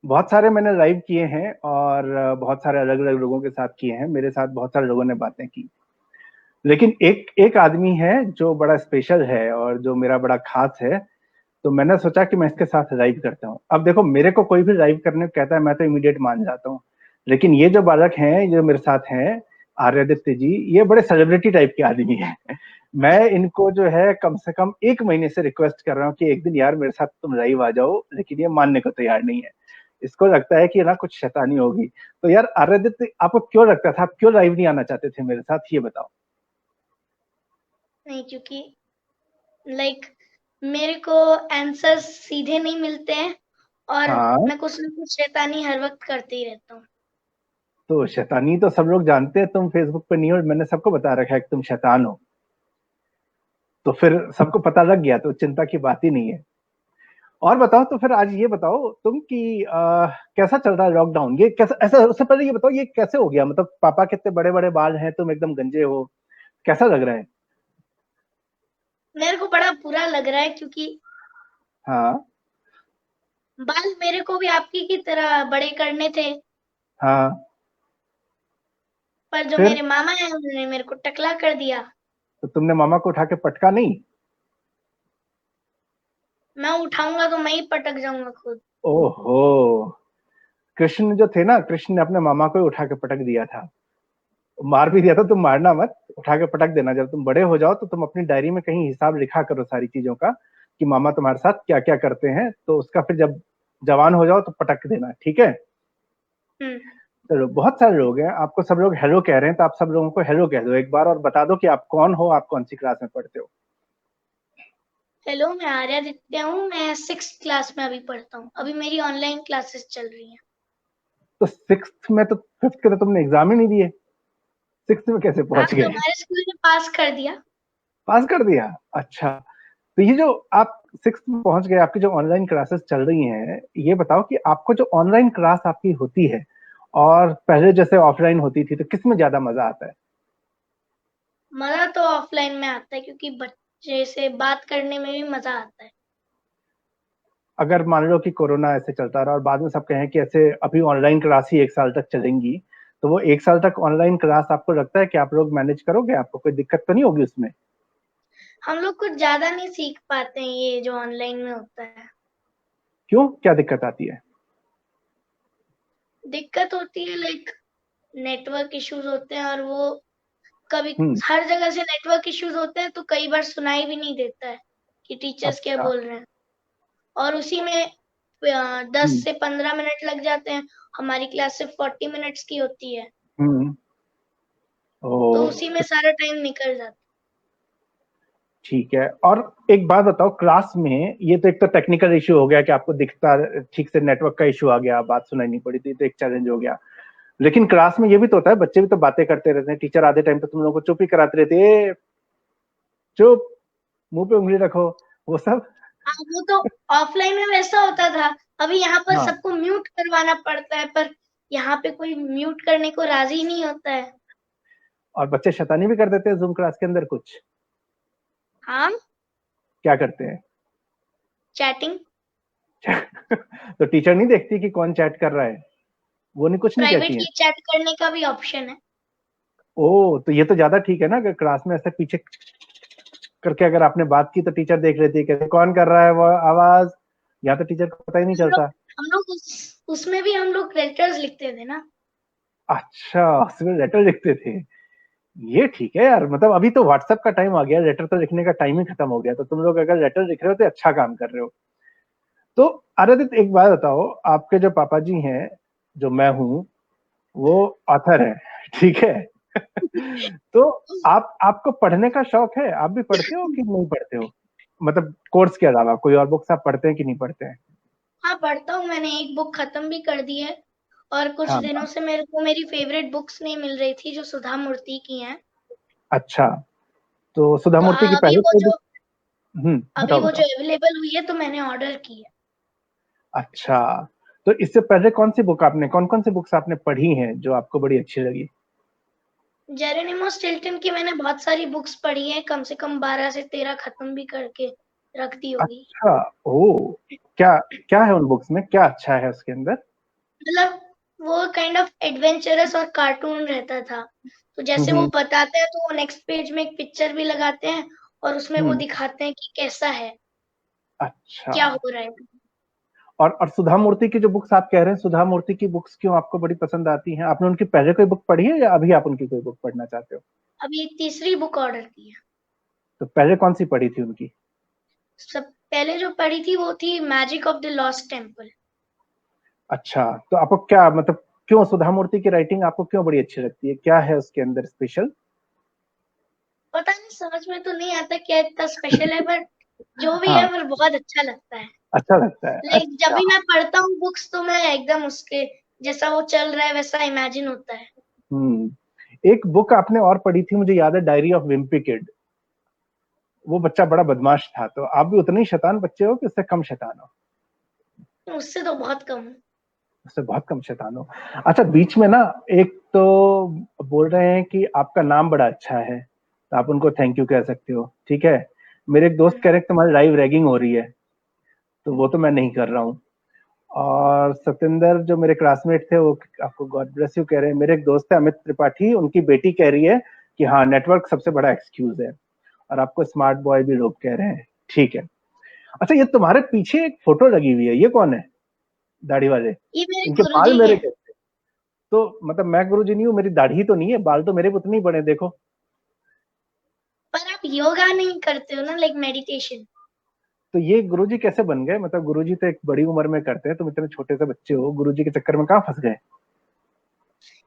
बहुत सारे मैंने लाइव किए हैं और बहुत सारे अलग अलग लोगों के साथ किए हैं। मेरे साथ बहुत सारे लोगों ने बातें की, लेकिन एक एक आदमी है जो बड़ा स्पेशल है और जो मेरा बड़ा खास है। तो मैंने सोचा कि मैं इसके साथ लाइव करता हूँ। अब देखो, मेरे को कोई भी लाइव करने को कहता है मैं तो इमीडिएट मान जाता हूँ, लेकिन ये जो बालक हैं जो मेरे साथ हैं, आर्यदित्य जी, ये बड़े सेलिब्रिटी टाइप के आदमी हैं। मैं इनको जो है कम से कम 1 महीने से रिक्वेस्ट कर रहा हूँ कि एक दिन यार मेरे साथ तुम लाइव आ जाओ, लेकिन ये मानने को तैयार नहीं है। इसको लगता है कि ना कुछ शैतानी होगी। तो यार आर्यदित्य, आपको क्यों लगता था, आप क्यों लाइव नहीं आना चाहते थे मेरे साथ, ये बताओ। नहीं, क्योंकि लाइक मेरे को आंसर्स सीधे नहीं मिलते हैं और हाँ, मैं कुछ न कुछ शैतानी हर वक्त करते ही रहता हूँ। तो शैतानी तो सब लोग जानते हैं, तुम फेसबुक पे नहीं हो, मैंने सबको बता रखा है कि तुम शैतान हो। तो फिर सबको पता लग गया, तो चिंता की बात ही नहीं है। और बताओ, तो फिर आज ये बताओ तुम कि कैसा चल रहा है लॉकडाउन, ये कैसा, ऐसा उससे पहले ये बताओ ये कैसे हो गया, मतलब पापा कितने बड़े बड़े बाल हैं, तुम एकदम गंजे हो, कैसा लग रहा है? मेरे को बड़ा बुरा लग रहा है क्योंकि हाँ। बाल मेरे को भी आपकी की तरह बड़े करने थे, हाँ। पर जो फिर मेरे मामा हैं उन्होंने मेरे को टकला कर दिया। तो तुमने मामा को उठा के पटका नहीं? मैं उठाऊंगा तो मैं ही पटक जाऊंगा खुद। ओहो, कृष्ण जो थे ना, कृष्ण ने अपने मामा को ही उठा के पटक दिया था। मार भी दिया था, तुम मारना मत, उठा के पटक देना। जब तुम बड़े हो जाओ तो तुम अपनी डायरी में कहीं हिसाब लिखा करो सारी चीजों का, कि मामा तुम्हारे साथ क्या क्या करते हैं, तो उसका फिर जब जवान हो जाओ तो पटक देना, ठीक है? हम्म। चलो, बहुत सारे लोग हैं, आपको सब लोग हेलो कह रहे हैं, तो आप सब लोगों को हेलो कह दो एक बार, और बता दो कि आप कौन हो, आप कौन सी क्लास में पढ़ते हो। हेलो, मैं आर्यदित्य हूँ। मैं 6th क्लास में अभी पढ़ता हूँ। अभी मेरी ऑनलाइन क्लासेस चल रही हैं। तो सिक्स में तो, फिफ्थ के तो तुमने एग्जाम ही नहीं दिए, सिक्स में कैसे हाँ, पहुंच तो गए? हमारे स्कूल ने पास कर दिया। पास कर दिया? अच्छा। तो ये जो आप सिक्स में पहुंच गए, आपकी जो ऑनलाइन क्लासेस चल रही हैं, ये बताओ कि आपको जो ऑनलाइन क्लास आपकी होती है और पहले जैसे ऑफलाइन होती थी, तो किस में ज्यादा मजा आता है? मजा तो ऑफलाइन में आता है क्योंकि बच्चे से बात करने में भी मजा आता है। अगर मान लो कि कोरोना ऐसे चलता रहा और बाद में सब कहें कि ऐसे अभी ऑनलाइन क्लास ही 1 साल तक चलेंगी, तो वो 1 साल तक ऑनलाइन क्लास आपको लगता है कि आप लोग मैनेज करोगे, आपको कोई दिक्कत तो नहीं होगी उसमें? हम लोग कुछ ज्यादा नहीं सीख पाते हैं ये जो ऑनलाइन में होता है। क्यों, क्या दिक्कत आती है? दिक्कत होती है लाइक नेटवर्क इश्यूज होते हैं और वो कभी हम्म। हर जगह से नेटवर्क इश्यूज होते हैं तो कई बार सुनाई भी नहीं देता है कि टीचर्स क्या अच्छा। बोल रहे हैं। और उसी में 10 हम्म। से 15 मिनट लग जाते हैं। हमारी क्लास सिर्फ 40 मिनट्स की होती है, हम्म। ओ। तो उसी में तो सारा टाइम निकल जाता ठीक है। और एक बात बताओ, क्लास में ये तो एक तो टेक्निकल इशू हो गया कि आपको दिखता ठीक से, नेटवर्क का इशू आ गया, बात सुनाई नहीं पड़ी थी, तो एक चैलेंज हो गया। लेकिन क्लास में ये भी तो होता है, बच्चे भी तो बातें करते रहते हैं, टीचर आधे टाइम पे तुम लोगों को चुप ही कराते रहते हैं, "ए, चुप, मुंह पे उंगली रखो", वो सब। है। हाँ, वो तो ऑफलाइन में वैसा होता था। अभी यहाँ पर हाँ। सबको म्यूट करवाना पड़ता है, पर यहाँ पे कोई म्यूट करने को राजी नहीं होता है। और बच्चे शैतानी भी कर देते हैं जूम क्लास के अंदर कुछ। हाँ, क्या करते हैं? चैटिंग। तो टीचर नहीं देखती कि कौन चैट कर रहा है? वो नहीं, कुछ नहीं कहती है? प्राइवेटली चैट करने का भी ऑप्शन है। ओ, तो ये तो ज्यादा ठीक है ना, अगर क्लास में ऐसे पीछे करके अगर आपने बात की तो टीचर देख लेती है, कहते कौन कर रहा है वो आवाज। यहाँ तो टीचर को पता ही नहीं हम लोग चलता। हम लोग उसमें भी हम लोग लेटर्स लिखते थे ना। अच्छा, उसमें लेटर लिखते थे? ये ठीक है यार, मतलब अभी तो व्हाट्सएप का टाइम आ गया, लेटर तो लिखने का टाइम ही खत्म हो गया, तो तुम लोग अगर लेटर लिख रहे हो तो अच्छा काम कर रहे हो। तो आराधित, एक बात बताओ, आपके जो पापा जी हैं, जो मैं हूँ, वो ऑथर है, ठीक है? तो आप, आपको पढ़ने का शौक है, आप भी पढ़ते हो कि नहीं पढ़ते हो? मतलब कोर्स के अलावा कोई और बुक्स आप पढ़ते हैं कि नहीं पढ़ते हैं? हाँ, पढ़ता हूँ। मैंने एक बुक खत्म भी कर दी है और कुछ हाँ। दिनों से मेरे को मेरी फेवरेट बुक्स नहीं मिल रही थी जो सुधा मूर्ति की हैं। अच्छा, तो सुधा तो मूर्ति की अभी पहले वो कोई जो बुक? अभी बताओ वो जो बताओ। अवेलेबल हुई है तो मैंने ऑर्डर की है। अच्छा, तो इससे पहले कौन सी बुक आपने, कौन कौन सी बुक्स आपने पढ़ी हैं जो आपको बड़ी अच्छी लगी? जेरोनिमो स्टिल्टन की मैंने बहुत सारी बुक्स पढ़ी है, कम से कम 12 से 13 खत्म भी करके रख दी होगी। अच्छा। ओ, क्या क्या है उन बुक्स में, क्या अच्छा है उसके अंदर? मतलब वो काइंड ऑफ एडवेंचरस और कार्टून रहता था। तो जैसे वो हम्म। बताते हैं तो वो नेक्स्ट पेज में एक पिक्चर भी लगाते हैं और उसमें वो हम्म। दिखाते हैं कि कैसा है, अच्छा। क्या हो रहा है। और सुधा मूर्ति की जो बुक्स आप कह रहे हैं, सुधा मूर्ति की बुक्स क्यों आपको बड़ी पसंद आती हैं? आपने उनकी पहले कोई बुक पढ़ी है या अभी आप उनकी कोई बुक पढ़ना चाहते हो? अभी तीसरी बुक ऑर्डर की है। तो पहले कौन सी पढ़ी थी उनकी? सब पहले जो पढ़ी थी वो थी magic of the lost temple. अच्छा, तो आपको क्या मतलब, क्यों सुधा मूर्ति की राइटिंग आपको क्यों बड़ी अच्छी लगती है? क्या है उसके अंदर स्पेशल? पता नहीं, समझ में तो नहीं आता क्या इतना स्पेशल है, बट जो भी है हाँ, वो बहुत अच्छा लगता है। अच्छा लगता है। लाइक जब अच्छा। भी मैं पढ़ता हूँ बुक्स तो मैं एकदम उसके जैसा वो चल रहा है वैसा इमेजिन होता है। एक बुक आपने और पढ़ी थी, मुझे याद है, डायरी ऑफ विम्पी किड। वो बच्चा बड़ा बदमाश था, तो आप भी उतने ही शैतान बच्चे हो कि उससे कम शैतान हो? उससे तो बहुत कम। उससे बहुत कम शैतान हो। अच्छा, बीच में ना, एक तो बोल रहे हैं कि आपका नाम बड़ा अच्छा है, तो आप उनको थैंक यू कह सकते हो, ठीक है। मेरे एक दोस्त कह रहे हैं कि तुम्हारी लाइव रैगिंग हो रही है, तो वो तो मैं नहीं कर रहा हूँ। और सत्येंद्र जो मेरे क्लासमेट थे, वो आपको गॉड ब्लेस यू कह रहे हैं। मेरे एक दोस्त है अमित त्रिपाठी, उनकी बेटी कह रही है कि हाँ, नेटवर्क सबसे बड़ा एक्सक्यूज है। और आपको स्मार्ट बॉय भी लोग कह रहे हैं, ठीक है। अच्छा, ये तुम्हारे पीछे एक फोटो लगी हुई है, ये कौन है? दाढ़ी वाले। ये मेरे इनके बाल गुरुजी मेरे हैं। जैसे। तो मतलब मैं गुरुजी नहीं हूँ, मेरी दाढ़ी तो नहीं है, बाल तो मेरे उतने ही बड़े, देखो। पर आप योगा नहीं करते हो ना, लाइक मेडिटेशन। तो ये गुरुजी कैसे बन गए? मतलब गुरुजी तो एक बड़ी उम्र में करते हैं, तुम इतने छोटे से बच्चे हो, गुरुजी के चक्कर में कहाँ फंस गए?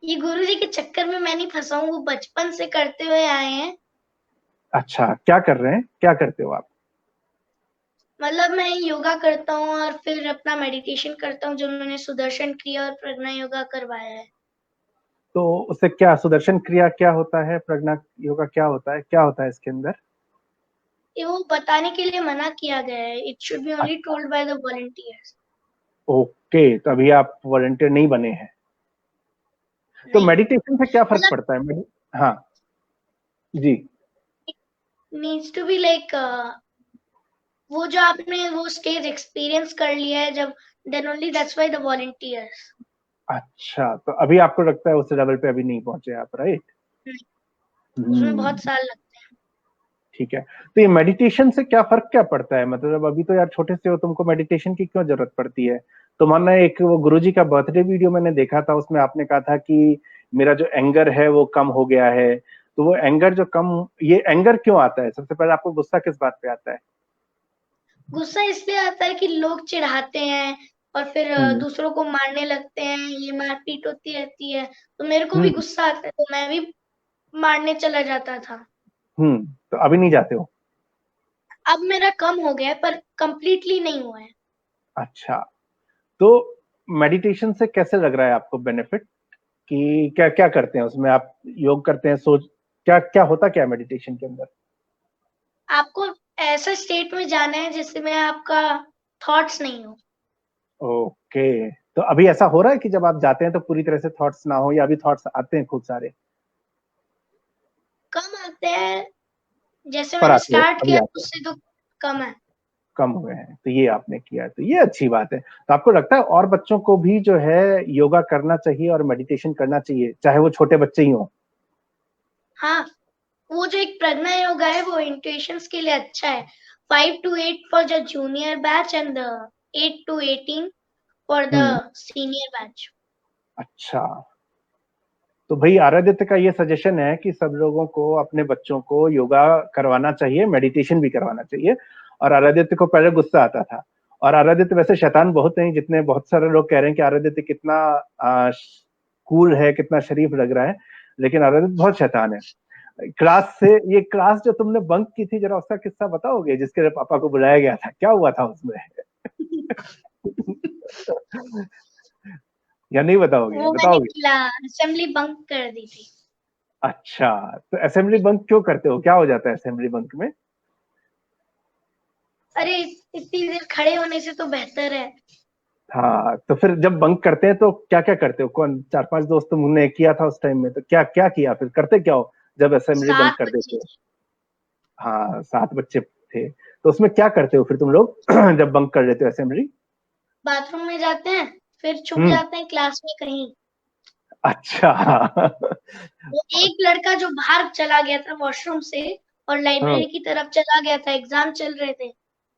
ये गुरुजी के चक्कर में मैं नहीं फंसा हूँ, वो बचपन से करते हुए आए हैं। अच्छा, क्या कर रहे हैं, क्या करते हो आप? मतलब मैं योगा करता हूँ और फिर अपना मेडिटेशन करता हूँ, जो उन्होंने सुदर्शन क्रिया और प्रज्ञा योगा करवाया है। तो उससे क्या, सुदर्शन क्रिया क्या होता है, प्रज्ञा योगा क्या होता है, क्या होता है इसके अंदर? ये वो बताने के लिए मना किया गया है, इट शुड बी ओनली अच्छा, told by the volunteers. Okay, तो अभी आप वॉलंटियर नहीं बने हैं। तो नहीं, मेडिटेशन से क्या फर्क मतलब पड़ता है? हाँ जी। नीड्स टू बी लाइक वो जो आपने वो स्टेज एक्सपीरियंस कर लिया है जब, then only that's why the volunteers. अच्छा, तो अभी आपको लगता है उस लेवल पे अभी नहीं पहुंचे आप, राइट? उसमें हम्म। बहुत साल लगते हैं। ठीक है। तो ये मेडिटेशन से क्या फर्क क्या पड़ता है? मतलब अभी तो यार छोटे से हो, तुमको मेडिटेशन की क्यों जरूरत पड़ती है? तो मानना, एक वो गुरुजी का बर्थडे वीडियो मैंने देखा था, उसमें आपने कहा था कि मेरा जो एंगर है वो कम हो गया है। तो वो एंगर जो कम, ये एंगर क्यों आता है? सबसे पहले आपको गुस्सा किस बात पे आता है? गुस्सा इसलिए आता है कि लोग चिढ़ाते हैं और फिर हम्म। दूसरों को मारने लगते हैं, ये मारपीट होती रहती है, तो मेरे को भी हम्म। गुस्सा आता है, तो मैं भी मारने चला जाता था। तो अभी नहीं जाते हो? अब मेरा कम हो गया है पर कंप्लीटली नहीं हुआ है। अच्छा, तो मेडिटेशन से कैसे लग रहा है आपको बेनिफिट? कि क्या क्या करते हैं उसमें आप? योग करते हैं, सोच, क्या क्या होता क्या है मेडिटेशन के अंदर? आपको ऐसा स्टेट में जाना है जिसमें आपका थॉट्स नहीं हो। ओके, तो अभी ऐसा हो रहा है कि जब आप जाते हैं तो पूरी तरह से थॉट्स ना हो, या अभी थॉट्स आते हैं खूब सारे? कम आते हैं, जैसे पर मैंने आते हैं, स्टार्ट अभी किया आते हैं, उससे तो कम है। कम हुए हैं, तो ये आपने किया है, तो ये अच्छी बात है। तो आपको लगता है और बच्चों को भी जो है योगा करना चाहिए और मेडिटेशन करना चाहिए, चाहे वो छोटे बच्चे ही हों? हाँ, वो जो एक प्रज्ञा योगा है वो इंट्यूशंस के लिए अच्छा है। 5 to 8 for the junior batch and 8 to 18 for the hmm. Senior batch. अच्छा, तो भाई आराध्य का ये सजेशन है कि सब लोगों को अपने बच्चों को योगा करवाना चाहिए, मेडिटेशन भी करवाना चाहिए। और आराध्य को पहले गुस्सा आता था, और आराध्य वैसे शैतान बहुत नहीं, जितने बहुत सारे लोग कह रहे हैं कि आराध्य कितना कूल है, कितना शरीफ लग रहा है, लेकिन आराध्य बहुत शैतान है। क्लास से, ये क्लास जो तुमने बंक की थी, जरा उसका किस्सा बताओगे, जिसके लिए पापा को बुलाया गया था, क्या हुआ था उसमें? या नहीं बताओगे? वो मैंने बताओगे? असेंबली बंक कर दी थी। अच्छा, तो असेंबली बंक क्यों करते हो, क्या हो जाता है असेंबली बंक में? अरे इतनी देर खड़े होने से तो बेहतर है। हाँ, तो फिर जब बंक करते हैं तो क्या क्या करते हो? कौन, चार पांच दोस्त तुमने किया था उस टाइम में, तो क्या क्या किया, फिर करते क्या हो जब असेंबली बंक 7 कर बच्चे देते हो? थे। हाँ, सात बच्चे थे, तो उसमें क्या करते हो फिर तुम लोग जब बंक कर लेते हो असेंबली? बाथरूम में जाते हैं, फिर छुप हम्म। जाते हैं क्लास में कहीं। अच्छा। वो एक लड़का जो बाहर चला गया था वॉशरूम से और हाँ लाइब्रेरी की तरफ चला गया था, एग्जाम चल रहे थे,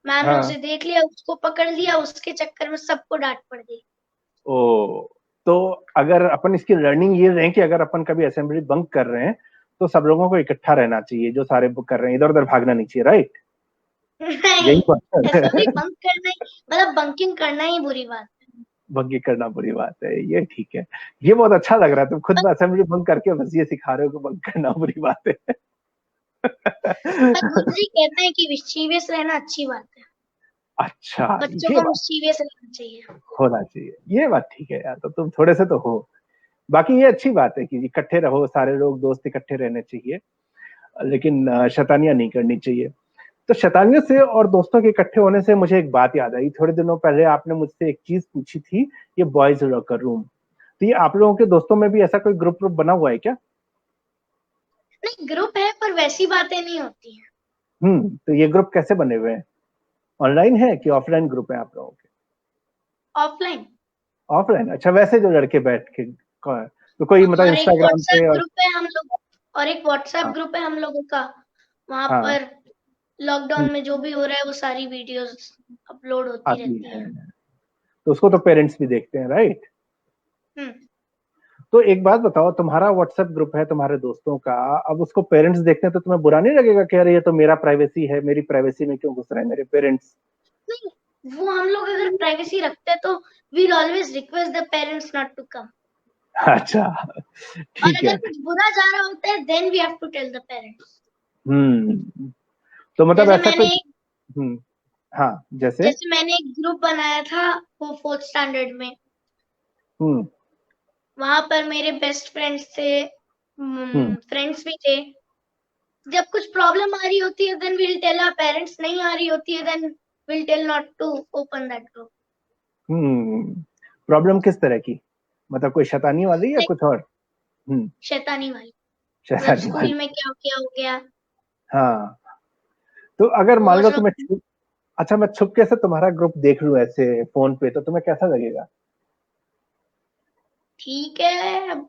मैम ने हाँ। उसे देख लिया, उसको पकड़ लिया, उसके चक्कर में सबको डांट पड़ गई। ओ, तो अगर अपन इसकी लर्निंग ये रहे कि अगर अपन कभी असेंबली बंक कर रहे हैं तो सब लोगों को इकट्ठा रहना चाहिए, जो सारे बुक कर रहे हैं, इधर उधर भागना नहीं चाहिए, राइट? यही नहीं, बात ऐसा भी है। बंक करना ही, मतलब बंकिंग करना ही बुरी बात बंकी करना बुरी बात है, ये ठीक है। ये बहुत अच्छा लग रहा है, तुम खुद है। असेंबली बंक करके बस ये सिखा रहे हो कि बंक करना बुरी बात है। पर गुरुजी कहते हैं कि मिस्चीवियस रहना अच्छी बात है, अच्छा, बच्चों ये को बात मिस्चीवियस रहना चाहिए। होना चाहिए, ये बात ठीक है यार, तो तुम थोड़े से तो हो। बाकी ये अच्छी बात है कि इकट्ठे रहो, सारे लोग दोस्त इकट्ठे रहने चाहिए, लेकिन शैतानियां नहीं करनी चाहिए। तो शैतानियों से और दोस्तों के इकट्ठे होने से मुझे एक बात याद आई, थोड़े दिनों पहले आपने मुझसे एक चीज पूछी थी, ये बॉयज लॉकर रूम। तो ये आप लोगों के दोस्तों में भी ऐसा कोई ग्रुप ग्रुप बना हुआ है क्या? नहीं, ग्रुप है पर वैसी बातें नहीं होती हैं। तो ये ग्रुप कैसे बने हुए हैं? ऑनलाइन है कि ऑफलाइन ग्रुप है आप लोगों के? ऑफलाइन। ऑफलाइन, अच्छा, वैसे जो लड़के बैठ के तो कोई मतलब और एक इंस्टाग्राम व्हाट्सएप पे और ग्रुप है हम लोग और एक व्हाट्सएप हाँ ग्रुप है हम लोगों का। वहां हाँ। पर लॉकडाउन हम्म, में जो भी हो रहा है वो सारी वीडियोस अपलोड होती आती रहती है, हैं। तो उसको तो पेरेंट्स भी देखते हैं, राइट? हम्म। तो एक बात बताओ, तुम्हारा व्हाट्सएप ग्रुप है तुम्हारे दोस्तों का, अब उसको पेरेंट्स देखते हैं तो तुम्हें बुरा नहीं लगेगा कि अरे ये तो मेरा प्राइवेसी है, मेरी प्राइवेसी में क्यों घुस रहे हैं मेरे पेरेंट्स? नहीं, वो हम लोग अगर प्राइवेसी रखते हैं तो we'll always request the parents not to come. अच्छा, और ठीक अगर है। कुछ बुरा जा रहा होता है then we have to tell the parents. Hmm. तो मतलब जैसे ऐसा मैंने कोई। एक हम्म। हाँ, जैसे। जैसे मैंने एक ग्रुप बनाया था वो फोर्थ स्टैंडर्ड में। हम्म वहां पर मेरे बेस्ट फ्रेंड्स थे, हम्म फ्रेंड्स भी थे। जब कुछ प्रॉब्लम आ रही होती है then will tell our parents, नहीं आ रही होती है then will tell not to open that group. Hmm. Problem किस तरह की? मतलब कोई शैतानी वाली या लाइक कुछ और? हम्म। शैतानी वाली, मतलब शैतानी स्कूल वाली। में क्या क्या हो गया। हाँ, तो अगर मान वो लो सब। अच्छा, मैं छुपके से तुम्हारा ग्रुप देख लूं ऐसे फोन पे, तो तुम्हें कैसा लगेगा? ठीक है, अब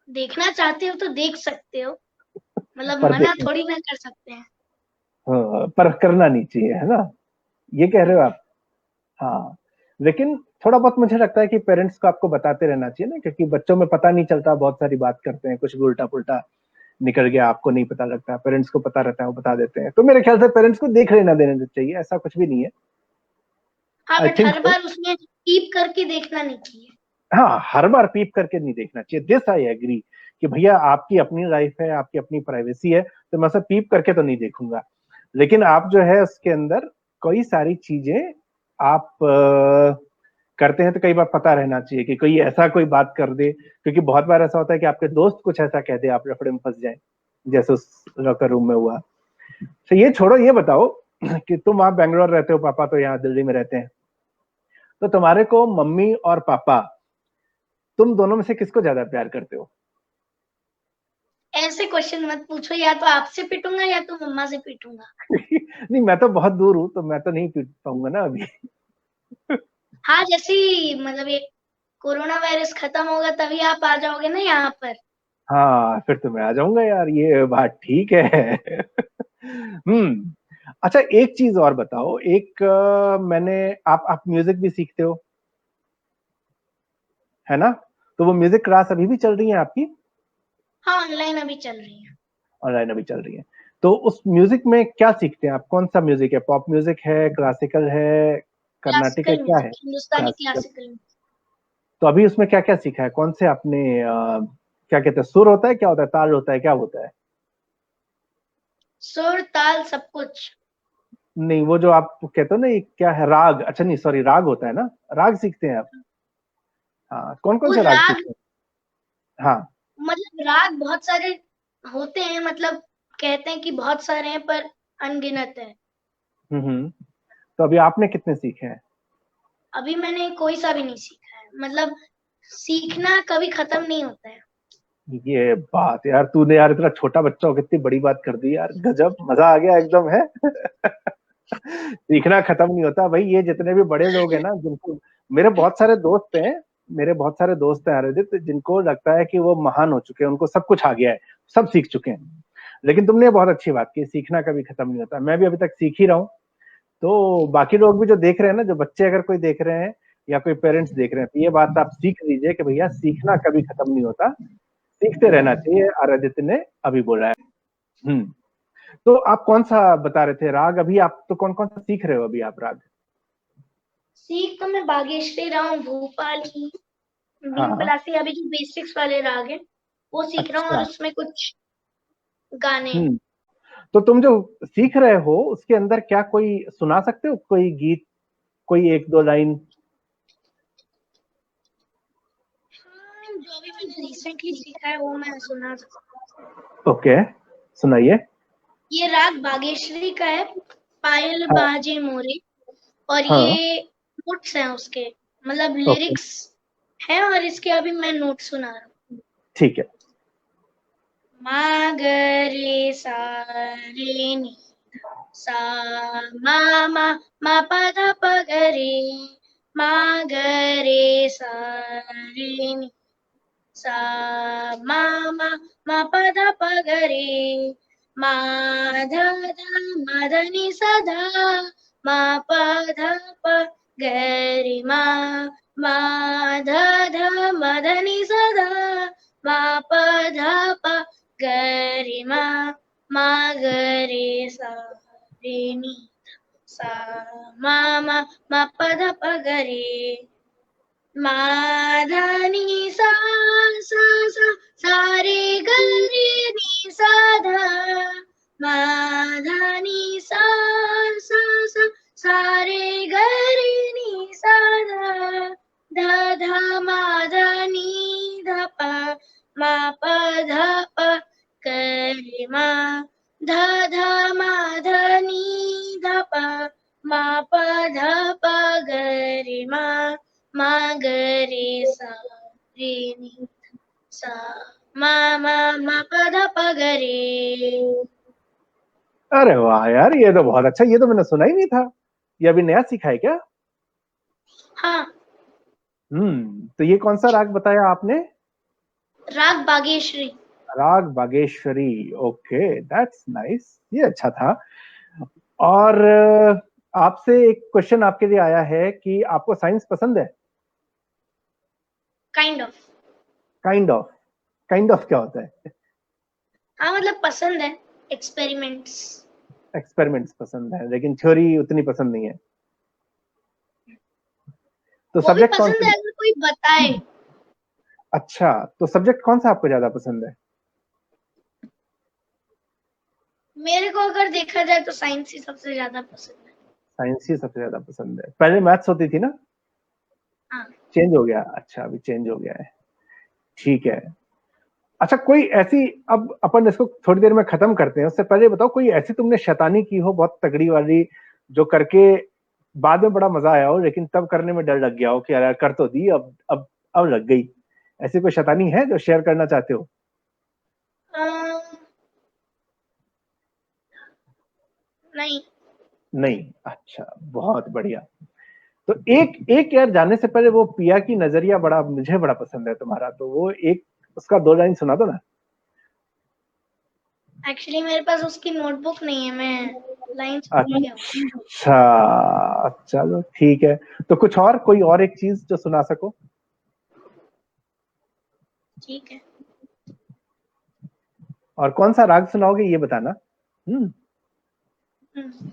देखना चाहते हो तो देख सकते हो, मतलब पर मना देखना, थोड़ी ना कर सकते हैं। हाँ, पर करना नहीं चाहिए, है ना? ये कह रहे हो आप? हाँ, लेकिन थोड़ा बहुत मुझे लगता है कि पेरेंट्स को आपको बताते रहना चाहिए ना, क्योंकि बच्चों में पता नहीं चलता, बहुत सारी बात करते हैं, कुछ भी उल्टा पुल्टा निकल गया, आपको नहीं पता लगता, पेरेंट्स को पता रहता है, वो बता देते हैं। तो मेरे ख्याल से पेरेंट्स को देख लेना देना चाहिए, ऐसा कुछ भी नहीं है। हाँ, आई बट थिंक हर सो। बार उसमें कीप करके देखना नहीं चाहिए। हाँ, हर बार पीप करके नहीं देखना चाहिए, दिस आई एग्री, कि भैया आपकी अपनी लाइफ है, आपकी अपनी प्राइवेसी है, तो मैं सब पीप करके तो नहीं देखूंगा। लेकिन आप जो है उसके अंदर कई सारी चीजें आप करते हैं, तो कई बार पता रहना चाहिए कि कोई ऐसा कोई बात कर दे, क्योंकि बहुत बार ऐसा होता है कि आपके दोस्त कुछ ऐसा कह दे, आप लफड़े में फंस जाए, जैसे उस लॉकर रूम में हुआ। तो ये छोड़ो, ये बताओ कि तुम आप बैंगलोर रहते हो, पापा तो यहाँ दिल्ली में रहते हैं, तो तुम्हारे को मम्मी और पापा, तुम दोनों में से किसको ज्यादा प्यार करते हो? ऐसे क्वेश्चन मत पूछो, या तो आपसे पिटूंगा या तो मम्मा से पिटूंगा। नहीं, मैं तो बहुत दूर हूँ, तो मैं तो नहीं पीट पाऊंगा ना अभी। हाँ, जैसे ही मतलब ये कोरोना वायरस खत्म होगा तभी आप आ जाओगे ना यहाँ पर। हाँ, फिर तो मैं आ जाऊंगा यार, ये बात ठीक है। अच्छा, एक चीज और बताओ, एक मैंने, आप म्यूजिक भी सीखते हो, है ना? तो वो म्यूजिक क्लास अभी भी चल रही है आपकी? हाँ, ऑनलाइन अभी चल रही है। ऑनलाइन अभी चल रही है? तो उस म्यूजिक में क्या सीखते हैं आप? कौन सा म्यूजिक है? पॉप म्यूजिक है, क्लासिकल है, कर्नाटिक है, क्लासिकल क्या है? म्यूजिक, हिंदुस्तानी क्लासिकल। Classical music. तो अभी उसमें क्या क्या सीखा है? कौन से आपने क्या कहते हैं, सुर होता है, क्या होता है, ताल होता है, क्या होता है? सुर ताल सब कुछ। नहीं, वो जो आप कहते हो ना, ये क्या है, राग? अच्छा, नहीं सॉरी, राग होता है ना? राग सीखते हैं आप? हाँ, कौन कौन वो से राग राग, सीखते हैं? हाँ। मतलब राग बहुत सारे होते हैं, मतलब कहते हैं कि बहुत सारे हैं पर अनगिनत है। हम्म। तो अभी आपने कितने सीखे हैं? अभी मैंने कोई सा भी नहीं सीखा है, मतलब सीखना कभी खत्म नहीं होता है। ये बात यार, तूने यार इतना छोटा बच्चा हो कितनी बड़ी बात कर दी यार, गजब, मजा आ गया एकदम है। सीखना खत्म नहीं होता भाई, ये जितने भी बड़े लोग हैं ना, जिनको मेरे बहुत सारे दोस्त हैं, मेरे बहुत सारे दोस्त हैं आराधित, जिनको लगता है कि वो महान हो चुके हैं, उनको सब कुछ आ गया है, सब सीख चुके हैं। लेकिन तुमने बहुत अच्छी बात की, सीखना कभी खत्म नहीं होता। मैं भी अभी तक सीख ही रहा हूँ। तो बाकी लोग भी जो देख रहे हैं ना, जो बच्चे अगर कोई देख रहे हैं या कोई पेरेंट्स देख रहे हैं, तो ये बात आप सीख लीजिए कि भैया सीखना कभी खत्म नहीं होता, सीखते रहना चाहिए, आराधित ने अभी बोला है। तो आप कौन सा बता रहे थे राग? अभी आप तो कौन कौन सा सीख रहे हो अभी आप राग? सीख तो मैं बागेश्वरी रहा हूँ, भूपाली, बीन हाँ। पलासी, अभी जो बेसिक्स वाले राग है वो सीख रहा हूँ, और अच्छा। उसमें कुछ गाने। तो तुम जो सीख रहे हो उसके अंदर क्या कोई सुना सकते हो, कोई गीत, कोई एक दो लाइन? हाँ, जो भी मैंने रिसेंटली सीखा है वो मैं सुना सकता। ओके, सुनाइए। ये राग बागेश्वरी का है, पायल हाँ। बाजे मोरे, और हाँ। ये नोट्स हैं उसके, मतलब ओके, लिरिक्स है, और इसके अभी मैं नोट सुना रहा हूँ। ठीक है। मा ग रे सा रे नी सा, मा मा मा पा धा प ग रे, मा ग रे सा रे नी सा, मा मा मा पा धा प ग रे, मा धा धा मा धा नी सा धा, मा पा धा प ग रे, मा धा धा मा धा नी सा धा, मा प धा प ग रे, मा ग रे सा रे नी सा, मा मा प धा प ग रे, मा धा नी सा सा सा, सा रे ग रे नी सा धा, मा धा नी सा सा सा, सा रे ग रे नी सा धा, धा धा मा धा नी धा पा, मा प धा प ग रे, धा धा मा धा नी धा पा, मा प धा प ग रे, मा ग रे सा रे नी सा, मा मा प धा प ग रे। अरे वाह यार, ये तो बहुत अच्छा, ये तो मैंने सुना ही नहीं था। ये अभी नया सीखा है क्या? हाँ, तो ये कौन सा राग बताया आपने? राग बागेश्वरी। राग बागेश्वरी। ओके, दैट्स नाइस, ये अच्छा था। और आपसे एक क्वेश्चन आपके लिए आया है कि आपको साइंस पसंद है? Kind of. Kind of? Kind of क्या होता है? हाँ, मतलब पसंद है, एक्सपेरिमेंट्स। एक्सपेरिमेंट्स पसंद है, लेकिन थ्योरी उतनी पसंद नहीं है। तो वो भी सब्जेक्ट कौन पसंद सा? है अगर कोई बताए। अच्छा, तो सब्जेक्ट कौन सा आपको ज्यादा पसंद है? मेरे को अगर देखा जाए तो साइंस ही सबसे ज्यादा पसंद है। साइंस ही सबसे ज्यादा पसंद है। पहले मैथ्स होती थी ना? हाँ। चेंज हो गया? अच्छा, अभी चेंज हो गया है। ठीक है। अच्छा, कोई ऐसी, अब अपन इसको थोड़ी देर में खत्म करते हैं, उससे पहले बताओ कोई ऐसी तुमने शैतानी की हो बहुत तगड़ी वाली, जो करके बाद में बड़ा मजा आया हो, लेकिन तब करने में डर लग गया हो कि यार कर तो दी, अब लग गई। ऐसी कोई शैतानी है जो शेयर करना चाहते हो? नहीं। नहीं? अच्छा, बहुत बढ़िया। तो एक एक यार, जाने से पहले वो पिया की नजरिया बड़ा मुझे बड़ा पसंद है तुम्हारा, तो वो एक उसका दो लाइन सुना दो ना। एक्चुअली मेरे पास उसकी नोटबुक नहीं है, मैं लाइंस भूल गया हूँ। अच्छा, चलो ठीक है। तो कुछ और, कोई और एक चीज जो सुना सको? ठीक है। और कौन सा राग सुनाओगे ये बताना। हम्म। हम्म।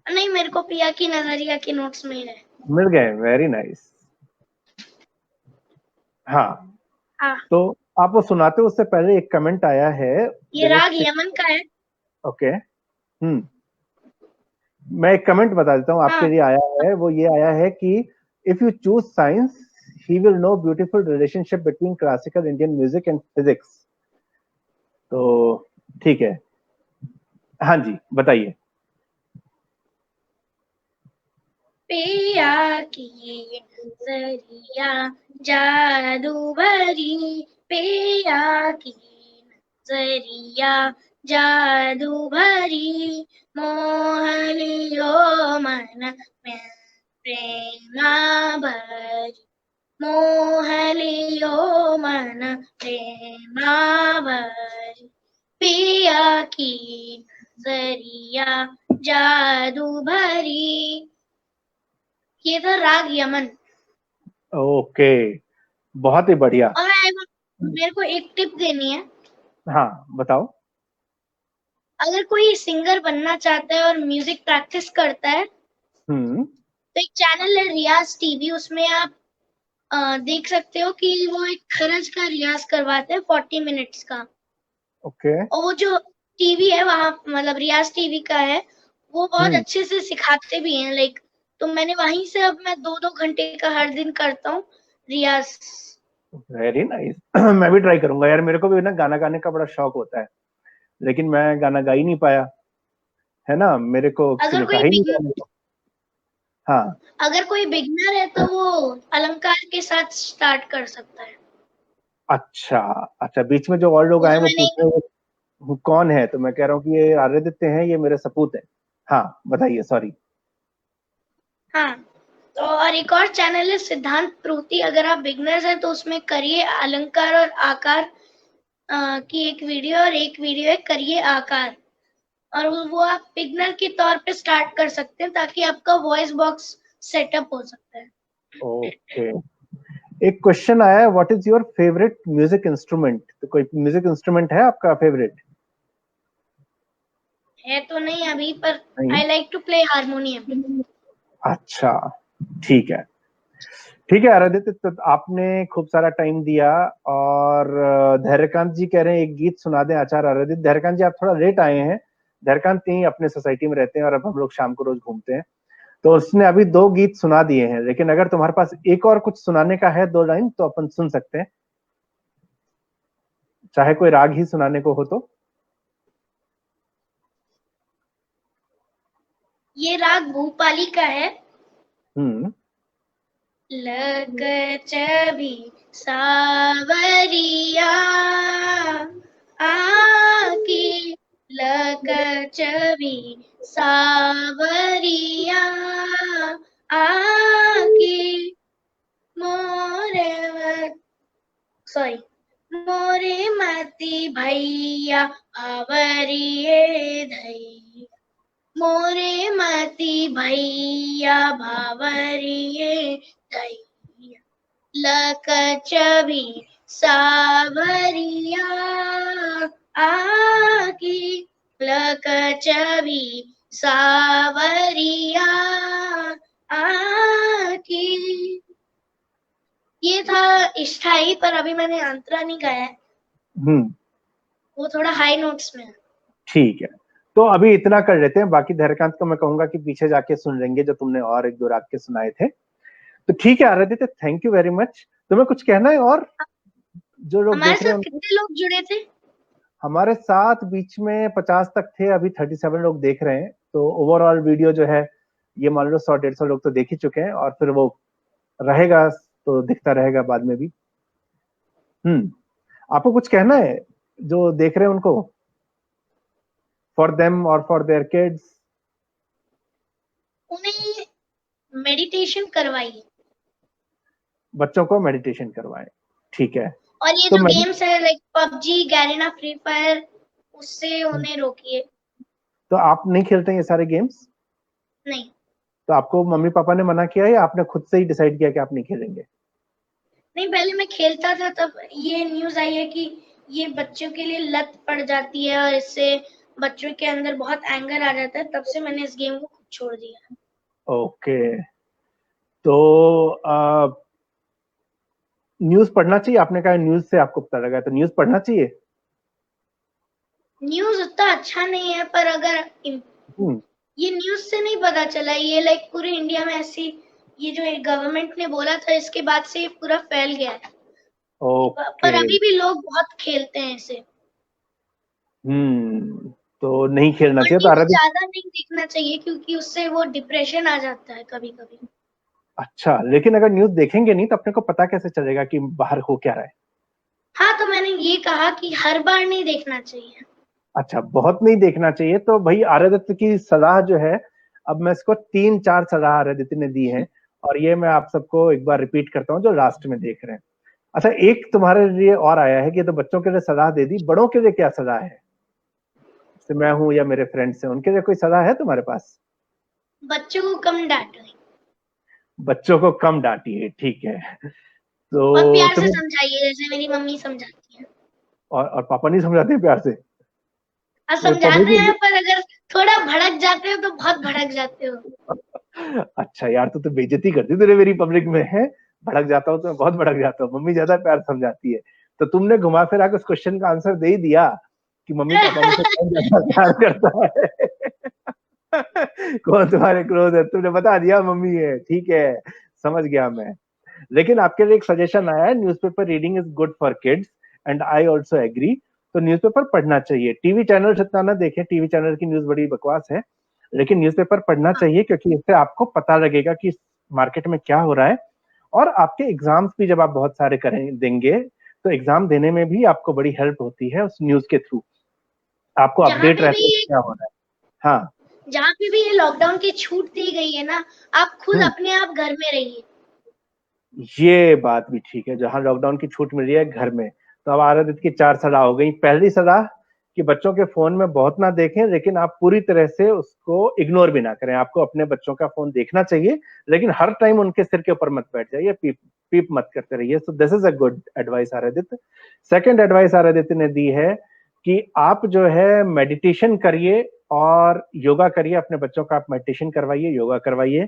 नहीं, मेरे को पिया की नजरिया के नोट्स मिल गए। मिल गए, वेरी नाइस। हाँ। हाँ, तो आप वो सुनाते हो उससे पहले एक कमेंट आया है। ये दिनेश राग यमन का है। ओके। मैं एक कमेंट बता देता हूँ आपके हाँ। लिए आया है, वो ये आया है कि if you choose science he will know beautiful relationship between classical Indian music and physics. तो ठीक है, हाँ जी बताइए। पिया की नजरिया जादू भरी, पिया की नजरिया जादू भरी मोहलियो मन प्रेमा भरी मोहलियो मन प्रेमा भरी पिया की नजरिया जादू भरी। ये था राग यमन। ओके, बहुत ही बढ़िया। और मेरे को एक टिप देनी है। हाँ बताओ। अगर कोई सिंगर बनना चाहता है और म्यूजिक प्रैक्टिस करता है तो एक चैनल है रियाज टीवी, उसमें आप देख सकते हो कि वो एक खरज का रियाज करवाते हैं 40 मिनट्स का। ओके। और वो जो टीवी है वहां, मतलब रियाज टीवी का है, वो बहुत अच्छे से सिखाते भी हैं। लाइक तो मैंने वहीं से अब मैं 2-2 घंटे का हर दिन करता हूँ रियाज। Very nice. मैं भी ट्राई करूंगा यार, मेरे को भी ना गाना गाने का बड़ा शौक होता है, लेकिन मैं गाना गा ही नहीं पाया, है ना, मेरे को किसी अगर ने कहा कोई ही नहीं गाने को। हाँ। अगर कोई बिगनर है तो वो अलंकार के साथ स्टार्ट कर सकता है। अच्छा अच्छा, बीच में जो और लोग वो आए तो वो मैंने पूछ रहे हैं वो कौन है, तो मैं कह रहा हूँ कि ये आदित्य हैं, ये मेरे सपूत हैं। हाँ बताइए, सॉरी। हाँ, तो और एक और चैनल है सिद्धांत प्रूति। अगर आप बिगनर्स हैं तो उसमें करिए अलंकार और आकार की एक वीडियो, और एक वीडियो है करिए आकार। और वो आप बिगनर के तौर पे स्टार्ट कर सकते हैं ताकि आपका वॉइस बॉक्स सेटअप हो सकता है। ओके। एक क्वेश्चन आया है, what is your favourite music instrument? तो कोई म्यूजिक इंस्ट्रूमेंट है आपका फेवरेट? है तो नहीं अभी, पर नहीं। I like to play harmonium. अच्छा, ठीक है। ठीक है आराध्य, तो आपने खूब सारा टाइम दिया। और धैर्यकांत जी कह रहे हैं एक गीत सुना दें आचार्य आराध्य। धैर्यकांत जी आप थोड़ा लेट आए हैं, धैर्यकांत यहीं अपने सोसाइटी में रहते हैं और अब हम लोग शाम को रोज घूमते हैं, तो उसने अभी 2 गीत सुना दिए हैं, लेकिन अगर तुम्हारे पास एक और कुछ सुनाने का है 2 लाइन तो अपन सुन सकते हैं, चाहे कोई राग ही सुनाने को हो तो। ये राग भूपाली का है। हम्म। लग चबी सावरिया आकी, लग चबी सावरिया आकी, मोरे सॉरी मोरे मती भैया भावरिए धैया, मोरे मती भैया भावरिए धैया, लक चबी सावरिया आकी, लक चबी सावरिया आकी। ये था स्थाई, पर अभी मैंने अंतरा नहीं गाया है, वो थोड़ा हाई नोट्स में है। ठीक है, तो अभी इतना कर लेते हैं, बाकी धैर्यकांत को मैं कहूंगा कि पीछे जाके सुन लेंगे जो तुमने और 1-2 राग के सुनाए थे। तो ठीक है आराध्य, थैंक यू वेरी मच। तुम्हें कुछ कहना है और जो लोग हमारे देख रहे साथ हैं उनको? कितने लोग जुड़े थे? हमारे साथ बीच में 50 तक थे, अभी 37 लोग देख रहे हैं, तो ओवरऑल वीडियो जो है ये मान लो 100-150 लोग तो देख ही चुके हैं, और फिर वो रहेगा तो दिखता रहेगा बाद में भी। आपको कुछ कहना है जो देख रहे हैं उनको, फॉर देम और फॉर देयर किड्स? उन्हें मेडिटेशन करवाइए, बच्चों को मेडिटेशन करवाएं, ठीक है। और ये तो जो मैं गेम्स है like PUBG, Garena, free fire, उससे उन्हें रोकिए। तो आप नहीं खेलते हैं ये सारे गेम्स? नहीं तो आपको मम्मी पापा ने मना किया या आपने खुद से ही डिसाइड किया कि आप नहीं खेलेंगे? नहीं, पहले मैं खेलता था, तब ये न्यूज आई है कि ये बच्चों के लिए लत पड़ जाती है और इससे बच्चों के अंदर बहुत एंगर आ जाता है, तब से मैंने इस गेम को खुद छोड़ दिया। ओके। तो न्यूज पढ़ना चाहिए, आपने कहा न्यूज से आपको पता लगा, तो न्यूज पढ़ना चाहिए। न्यूज उतना अच्छा नहीं है, पर अगर हम्म। ये न्यूज से नहीं पता चला, ये लाइक पूरे इंडिया में ऐसी, ये जो गवर्नमेंट ने बोला था इसके बाद से ये पूरा फैल गया है। ओके। पर अभी भी लोग बहुत खेलते हैं इसे। तो नहीं खेलना और चाहिए तो न्यूज आराध्य। ज्यादा नहीं देखना चाहिए क्योंकि उससे वो डिप्रेशन आ जाता है कभी कभी। अच्छा, लेकिन अगर न्यूज देखेंगे नहीं तो अपने को पता कैसे चलेगा कि बाहर हो क्या रहा है? हाँ, तो मैंने ये कहा कि हर बार नहीं देखना चाहिए। अच्छा, बहुत नहीं देखना चाहिए तो भाई आर्यदत्त की सलाह जो है, अब मैं इसको 3-4 सलाह आर्यदत्त ने दी है, और ये मैं आप सबको एक बार रिपीट करता हूँ जो लास्ट में देख रहे हैं। अच्छा, एक तुम्हारे लिए और आया है कि तो बच्चों के लिए सलाह दे दी, बड़ों के लिए क्या सलाह है? जैसे मैं हूँ या मेरे फ्रेंड्स हैं, उनके लिए कोई सलाह है तुम्हारे पास? बच्चों को कम डांटो बच्चों को कम डांटिए, ठीक है। और तो प्यार से तुम्हें, समझाइए, जैसे मेरी मम्मी समझाती है। और पापा नहीं समझाते हैं प्यार से? और तो समझाते पब्लिक हैं, पर अगर थोड़ा भड़क जाते हो तो बहुत भड़क जाते हो। अच्छा यार, तो बेइज्जती करती तेरे मेरी पब्लिक में है। भड़क जाता हूँ तो मैं बहुत भड़क जाता हूँ, मम्मी ज्यादा प्यार समझाती है। तो तुमने घुमा फिरा के उस क्वेश्चन का आंसर दे ही दिया कि मम्मी पापा मुझसे कौन ज्यादा प्यार करता है। कौन तुम्हारे क्लोज है, तुमने बता दिया मम्मी है, ठीक है, समझ गया मैं। लेकिन आपके लिए एक सजेशन आया है, newspaper reading is good for kids, and I also agree. तो न्यूज़पेपर पढ़ना चाहिए, टीवी चैनल जितना ना देखें, टीवी चैनल की न्यूज बड़ी बकवास है, लेकिन न्यूज़पेपर पढ़ना चाहिए, क्योंकि इससे आपको पता लगेगा कि मार्केट में क्या हो रहा है। और आपके एग्जाम्स भी जब आप बहुत सारे करें देंगे, तो एग्जाम देने में भी आपको बड़ी हेल्प होती है उस न्यूज के थ्रू, आपको जहाँ अपडेट पे रहता है भी कि क्या हो रहा है। हाँ। जहाँ पे भी ये लॉकडाउन की छूट दी गई है ना, आप खुद हम्म, अपने आप घर में रहिए। ये बात भी ठीक है, जहां लॉकडाउन की छूट मिल रही है घर में। तो अब आरदित की 4 सलाह हो गई। पहली सलाह कि बच्चों के फोन में बहुत ना देखें, लेकिन आप पूरी तरह से उसको इग्नोर भी ना करें। आपको अपने बच्चों का फोन देखना चाहिए, लेकिन हर टाइम उनके सिर के ऊपर मत बैठ जाइए, पीप पीप मत करते रहिए। So this is a good advice Aaraditya. Second advice Aaraditya ने दी है कि आप जो है मेडिटेशन करिए और योगा करिए, अपने बच्चों का आप मेडिटेशन करवाइए, योगा करवाइए।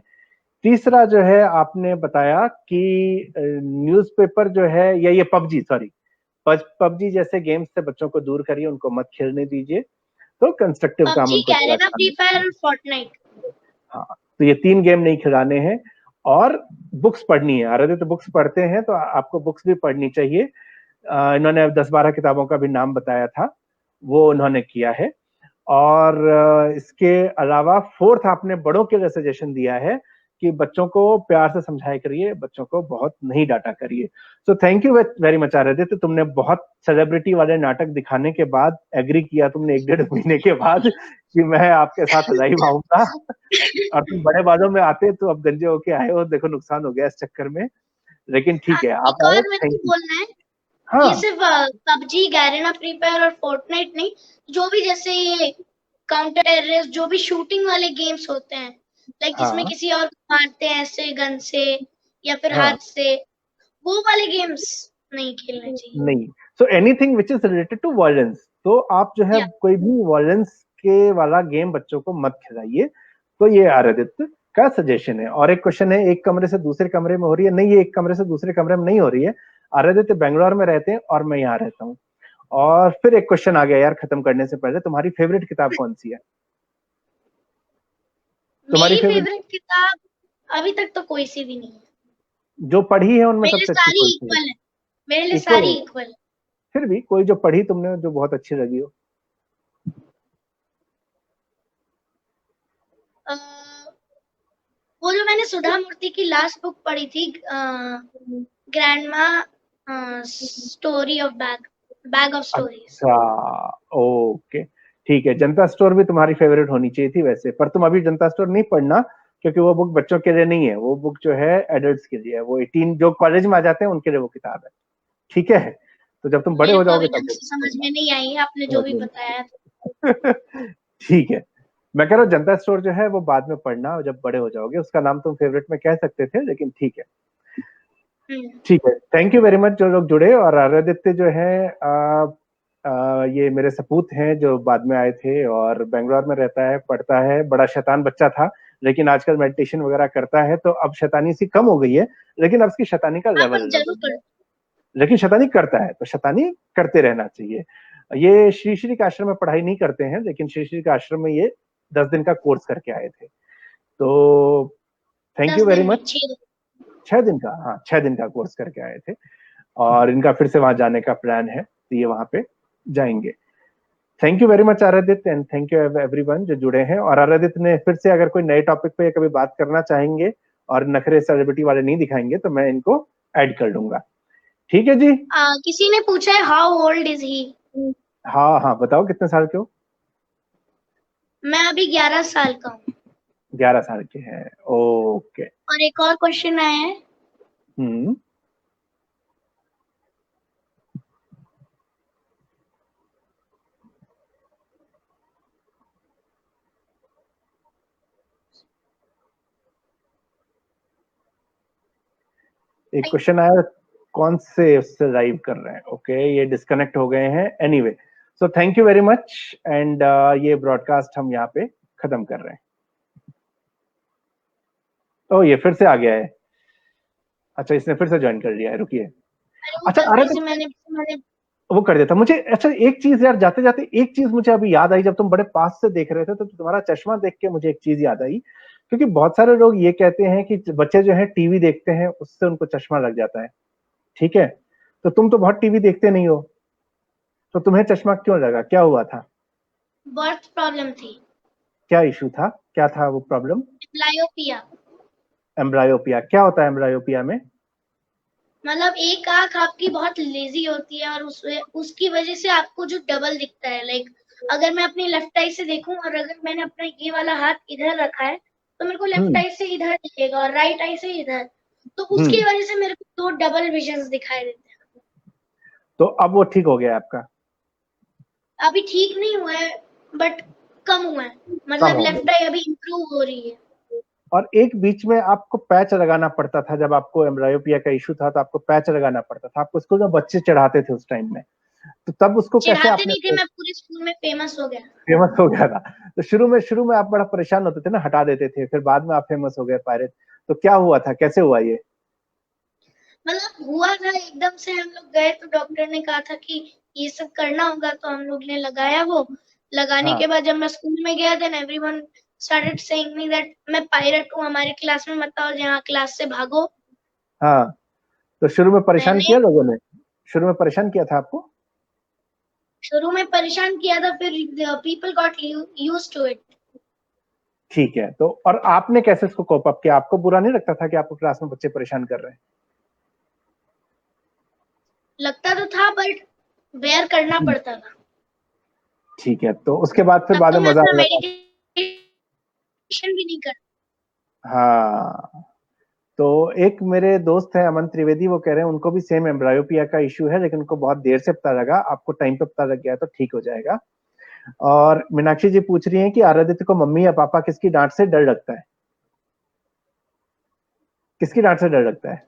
तीसरा जो है आपने बताया कि न्यूज़पेपर जो है, या ये पबजी, सॉरी, पबजी जैसे गेम्स से बच्चों को दूर करिए, उनको मत खेलने दीजिए। तो कंस्ट्रक्टिव काम पबजी उनको कह रहे थोड़ा हैं ना, फ्री कराना फायर चाहिए। और फोर्टनाइट। हाँ, तो ये 3 गेम नहीं खिलाने हैं। और बुक्स पढ़नी है, आराध्य तो बुक्स पढ़ते हैं, तो आपको बुक्स भी पढ़नी चाहिए। इन्होंने 10-12 किताबों का भी नाम बताया था, वो उन्होंने किया है। और इसके अलावा फोर्थ आपने बड़ों के लिए सजेशन दिया है कि बच्चों को प्यार से समझाया करिए, बच्चों को बहुत नहीं डांटा करिए। सो थैंक यू वेरी मच आराध्य। तो तुमने बहुत सेलिब्रिटी वाले नाटक दिखाने के बाद एग्री किया तुमने 1-1.5 महीने के बाद कि मैं आपके साथ लाइव आऊंगा। और तुम बड़े बालों में आते तो अब गंजे होके आए हो, देखो नुकसान हो गया इस चक्कर में। लेकिन ठीक है, आप एक आए, और मेरे थैंक को यू। बोलना है, ये हाँ सिर्फ पबजी, गैरेना, फ्री फायर और फोर्टनाइट नहीं, जो भी जैसे ये काउंटर टेररिस्ट, जो भी शूटिंग वाले गेम्स होते हैं, लाइक जिसमें हाँ किसी और को मारते हैं ऐसे गन से या फिर हाँ, हाथ से, वो वाले गेम्स नहीं खेलने चाहिए। नहीं। So anything which is related to violence, तो आप जो है या कोई भी वायलेंस के वाला गेम बच्चों को मत खिलाइए। तो ये आरादित्य का सजेशन है। और एक क्वेश्चन है, एक कमरे से दूसरे कमरे में हो रही है? नहीं, ये एक कमरे से दूसरे कमरे में नहीं हो रही है। आरादित्य बेंगलोर में रहते हैं और मैं यहाँ रहता हूँ। और फिर एक क्वेश्चन आ गया यार, खत्म करने से पहले, तुम्हारी फेवरेट किताब कौन सी है? तुम्हारी मेरी फेवरेट फेवरेट किताब अभी तक तो कोई सी भी नहीं है। जो पढ़ी है उनमें मेरे लिए सबसे अच्छी सारी कौन सी है? इक्वल है, मेरे लिए इक्वल सारी है? इक्वल फिर भी कोई जो पढ़ी तुमने जो बहुत अच्छी लगी हो। है। वो जो मैंने सुधा मूर्ति की लास्ट बुक पढ़ी थी, grandma story of bag bag of stories. अच्छा, ओके, ठीक है। जनता स्टोर भी तुम्हारी फेवरेट होनी चाहिए थी वैसे, पर तुम अभी जनता स्टोर नहीं पढ़ना, क्योंकि वो बुक बच्चों के लिए नहीं है, वो बुक जो है एडल्ट्स के लिए है। वो 18 जो कॉलेज में आ जाते हैं उनके लिए वो किताब है, ठीक है। तो जब तुम बड़े मेरे हो को अभी जाओगे तब ढंग वो से बुक समझ पढ़ना। में नहीं आई है, आपने जो समझ भी में बताया। नहीं। ठीक है। मैं कह रहा हूँ जनता स्टोर जो है वो बाद में पढ़ना, जब बड़े हो जाओगे। उसका नाम तुम फेवरेट में कह सकते थे, लेकिन ठीक है। हम्म। ठीक है, थैंक यू वेरी मच जो लोग जुड़े। और आरादित्य जो है ये मेरे सपूत हैं जो बाद में आए थे, और बेंगलोर में रहता है, पढ़ता है, बड़ा शैतान बच्चा था, लेकिन आजकल मेडिटेशन वगैरह करता है, तो अब शैतानी सी कम हो गई है, लेकिन अब उसकी शैतानी का हाँ, लेवल पर अलग हो जरूर गया कर। है। लेकिन शैतानी करता है, तो शैतानी करते रहना चाहिए। ये श्री श्री के आश्रम में पढ़ाई नहीं करते हैं, लेकिन श्री श्री के आश्रम में ये 10 दिन का कोर्स करके आए थे। तो थैंक दस यू वेरी दिन नहीं, मच। 6 दिन। 6 दिन का, हाँ, 6 दिन का कोर्स करके आए थे, और इनका फिर से वहां जाने का प्लान है, तो ये वहां पे जाएंगे। Thank you very much Aaraditya, and thank you everyone जो जुड़े हैं। और आरादित्य ने फिर से अगर कोई नए टॉपिक पे कभी बात करना चाहेंगे और नखरे सेलिब्रिटी वाले नहीं दिखाएंगे, तो मैं इनको ऐड कर लूंगा। ठीक है जी। किसी ने पूछा है हाउ ओल्ड इज ही। हाँ हाँ, बताओ कितने साल के हो? मैं अभी 11 साल का हूँ। 11 साल के हैं, ओके। और एक और क्वेश्चन आया है। हम्म। एक क्वेश्चन आया, कौन से उससे लाइव कर रहे हैं? ओके, ये डिस्कनेक्ट हो गए हैं। Anyway, so thank you very much and ये ब्रॉडकास्ट हम यहाँ पे खत्म कर रहे हैं। ओ, ये फिर से आ गया है। अच्छा, इसने फिर से ज्वाइन कर लिया है, रुकिए। अरे वो अच्छा, अरे गलती से मैंने वो कर देता मुझे। अच्छा, एक चीज यार, जाते जाते एक चीज मुझे अभी याद आई। जब तुम बड़े पास से देख रहे थे तो तुम्हारा चश्मा देख के मुझे एक चीज याद आई, क्योंकि बहुत सारे लोग ये कहते हैं कि बच्चे जो है टीवी देखते हैं उससे उनको चश्मा लग जाता है। ठीक है, तो तुम तो बहुत टीवी देखते नहीं हो, तो तुम्हें चश्मा क्यों लगा? क्या हुआ था? बर्थ प्रॉब्लम थी। क्या इशू था? क्या था वो प्रॉब्लम? ब्लायोपिया। एम्ब्रायोपिया। क्या होता है एम्ब्रायोपिया में? मतलब एक आंख आपकी बहुत लेजी होती है और उसकी वजह से आपको जो डबल दिखता है। लाइक अगर मैं अपनी लेफ्ट आई से देखूं और अगर मैंने अपना ये वाला हाथ इधर रखा है तो मेरे को लेफ्ट हम्म। आई से इधर दिखेगा और राइट आई से इधर। तो उसकी हम्म। वजह से मेरे को 2 डबल विजन्स दिखाई देते हैं। तो अब वो ठीक हो गया आपका? अभी ठीक नहीं हुआ है, बट कम हुआ है। कम मतलब हो लेफ्ट गया। आई अभी इम्प्रूव हो रही है। और एक बीच में आपको पैच लगाना पड़ता था, जब आपको एम्ब्रायोपिया का इशू था तो आपको पैच लगाना पड़ता था। आपको स्कूल में बच्चे चढ़ाते थे उस टाइम में, तो तब उसको कैसे चिढ़ाते आपने? नहीं थे, मैं पूरे स्कूल में फेमस हो गया। फेमस हो गया था। तो शुरू में आप बड़ा परेशान होते थे ना, हटा देते थे, फिर बाद में आप फेमस हो गए पायरेट। तो क्या हुआ था, कैसे हुआ ये? मतलब हुआ था एकदम से। हम लोग गए तो डॉक्टर ने कहा था कि ये सब करना होगा, तो हम लोग ने लगाया। वो लगाने हाँ। के बाद जब मैं स्कूल में गया then everyone started saying me that मैं पायलट हूँ, हमारे क्लास में मत आओ, यहाँ क्लास से भागो। हाँ, तो शुरू में परेशान मैंने किया लोगों ने? शुरू में परेशान किया था आपको? शुरू में परेशान किया था, फिर people got used to it. ठीक है, तो और आपने कैसे इसको कोप अप किया? आपको बुरा नहीं लगता था कि आपको क्लास में बच्चे परेशान कर रहे हैं? लगता तो था बट बेयर करना पड़ता था। ठीक है, तो उसके बाद फिर तब बाद तो में मैं मजा अपना आने लगा। मेडिटेशन भी नहीं कर। हाँ, तो एक मेरे दोस्त है अमन त्रिवेदी, वो कह रहे हैं उनको भी सेम एम्ब्रायोपिया का इशू है, लेकिन उनको बहुत देर से पता लगा। आपको टाइम पे पता लग गया तो ठीक हो जाएगा। और मीनाक्षी जी पूछ रही हैं कि आराध्य को मम्मी या पापा किसकी डांट से डर लगता है? किसकी डांट से डर लगता है?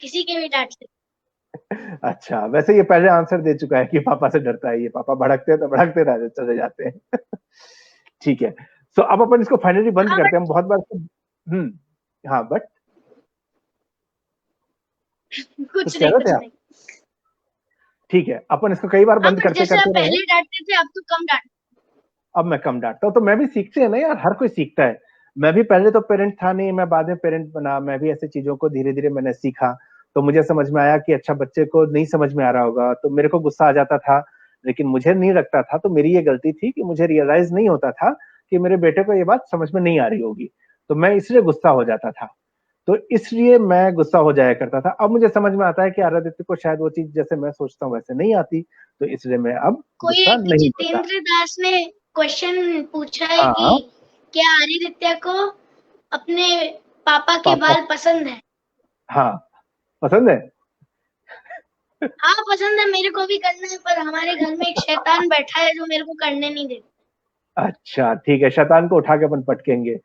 किसी के भी डांट से। अच्छा, वैसे ये पहले आंसर दे चुका है कि पापा से डरता है। ये पापा भड़कते हैं तो भड़कते रह चले जाते हैं। ठीक है, सो अब अपन इसको फाइनली बंद हाँ करते बट हैं। हम बहुत बार हाँ, बट कुछ कुछ कह नहीं, रहे थे कुछ आप? नहीं। ठीक है, अपन इसको कई बार हाँ बंद बट करते जैसे आप करते रहे। पहले डांटते थे अब तो कम डांट। अब मैं कम डांटता हूँ, तो मैं भी सीखते हैं ना यार, हर कोई सीखता है। मैं भी पहले तो पेरेंट था नहीं, मैं बाद में पेरेंट बना। मैं भी ऐसी चीजों को धीरे धीरे मैंने सीखा, तो मुझे समझ में आया कि अच्छा, बच्चे को नहीं समझ में आ रहा होगा तो मेरे को गुस्सा आ जाता था, लेकिन मुझे नहीं लगता था। तो मेरी ये गलती थी कि मुझे रियलाइज नहीं होता था कि मेरे बेटे को ये बात समझ में नहीं आ रही होगी, तो मैं इसलिए गुस्सा हो जाता था। तो इसलिए मैं गुस्सा हो जाया करता था। अब मुझे समझ में आता है कि आराध्य को शायद वो चीज जैसे मैं सोचता हूँ वैसे नहीं आती, तो इसलिए मैं अब कोई गुस्सा एक नहीं होता। जितेंद्र दास ने क्वेश्चन पूछा है कि हाँ। क्या आदित्य को अपने पापा के पापा। बाल पसंद है। हाँ, पसंद है। हाँ पसंद है, मेरे को भी करना है, पर हमारे घर में एक शैतान बैठा है जो मेरे को करने नहीं देता। अच्छा, ठीक है, शैतान को उठा के अपन पटकेंगे।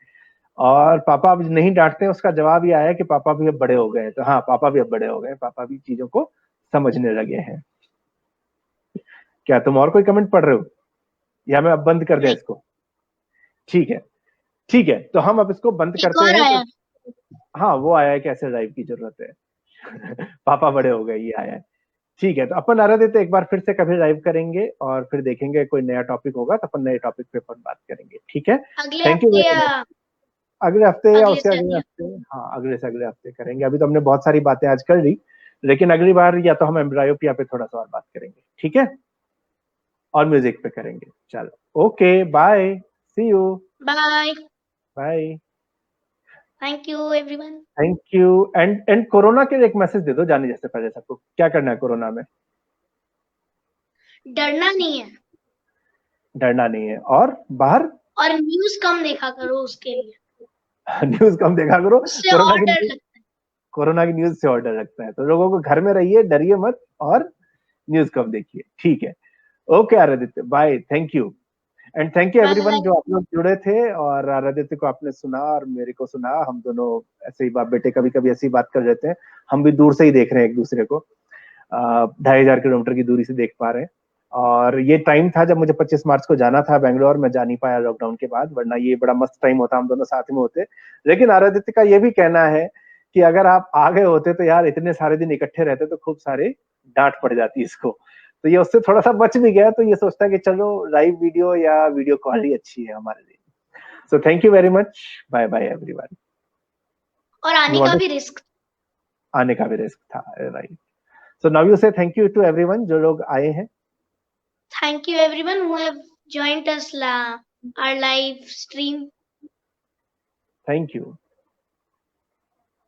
और पापा अब नहीं डांटते हैं, उसका जवाब ये आया है कि पापा भी अब बड़े हो गए हैं। तो हाँ, पापा भी अब बड़े हो गए हैं, पापा भी चीजों को समझने लगे हैं। क्या तुम और कोई कमेंट पढ़ रहे हो, या मैं अब बंद कर दें नहीं। इसको? ठीक है, ठीक है, तो हम अब इसको बंद एक करते और हैं। तो आया। हाँ, वो आया है, कैसे ड्राइव की जरूरत है। पापा बड़े हो गए, ये आया है। ठीक है, तो अपन आ रहे थे एक बार फिर से कभी लाइव करेंगे और फिर देखेंगे कोई नया टॉपिक होगा तो अपन नए टॉपिक पे अपन बात करेंगे। ठीक है, अगले थैंक यू हफ्ते वेरी या मच। अगले हफ्ते या अगले उसके से अगले अगले हफ्ते। हफ्ते। हाँ, अगले से अगले हफ्ते करेंगे। अभी तो हमने बहुत सारी बातें आज कर ली, लेकिन अगली बार या तो हम एम्ब्रायोपिया पे थोड़ा सा और बात करेंगे, ठीक है? और म्यूजिक पे करेंगे। चलो, okay, bye, see you. Bye. Bye. Thank you everyone. Thank you. And corona के लिए एक मैसेज दे दो जाने जैसे पहले सबको। क्या करना है कोरोना में? डरना नहीं है डरना नहीं है, और बाहर और न्यूज कम देखा करो उसके लिए। न्यूज कम देखा करो, उससे कोरोना और की डर न्यूज, लगता है। कोरोना की न्यूज से और डर लगता है। तो लोगों को घर में रहिए, डरिए मत, और न्यूज कम देखिए, ठीक है। Okay Aaraditya, bye, thank you. And thank you bye everyone bye. जो आप लोग जुड़े थे, और आरादित्य को आपने सुना और मेरे को सुना। हम दोनों ऐसे ही बाप बेटे कभी कभी ऐसी बात कर लेते हैं। हम भी दूर से ही देख रहे हैं एक दूसरे को, 2500 किलोमीटर की दूरी से देख पा रहे हैं। और ये टाइम था जब मुझे 25 मार्च को जाना था बेंगलोर, मैं जा नहीं पाया लॉकडाउन के बाद, वरना ये बड़ा मस्त टाइम होता, हम दोनों साथ में होते। लेकिन आरादित्य का ये भी कहना है कि अगर आप आ गए होते तो यार इतने सारे दिन इकट्ठे रहते तो खूब सारे डांट पड़ जाती इसको। तो ये उससे थोड़ा सा बच भी गया, तो ये सोचता है कि चलो लाइव वीडियो या वीडियो कॉल ही अच्छी है हमारे लिए। So thank you very much, bye bye everyone. और यू आने का वांट भी रिस्क। आने का भी रिस्क था, राइट। सो नाउ यू से थैंक यू टू एवरीवन जो लोग आए हैं। Thank you everyone who have joined us our live stream. Thank you.